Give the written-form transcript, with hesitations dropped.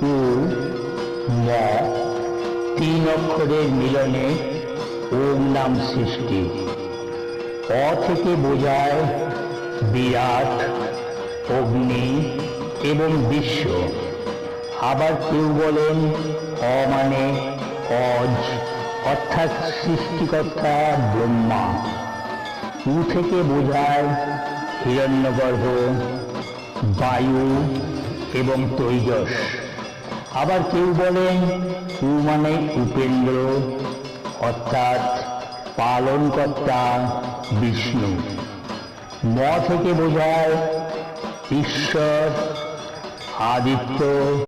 উ ম তিন অক্ষরের মিলনে ওম নাম সৃষ্টি। অ থেকে বোঝায় বিরাট, অগ্নি এবং বিশ্ব। আবার কেউ বলেন অ মানে অজ, অর্থাৎ সৃষ্টিকর্তা ব্রহ্মা। উ থেকে বোঝায় হিরণ্যগর্ভ, বায়ু এবং তৈজস। আবার কেউ বলেন উ মানে উপেন্দ্র, অর্থাৎ পালনকর্তা বিষ্ণু। ম থেকে বোঝায় ঈশ্বর, আদিত্য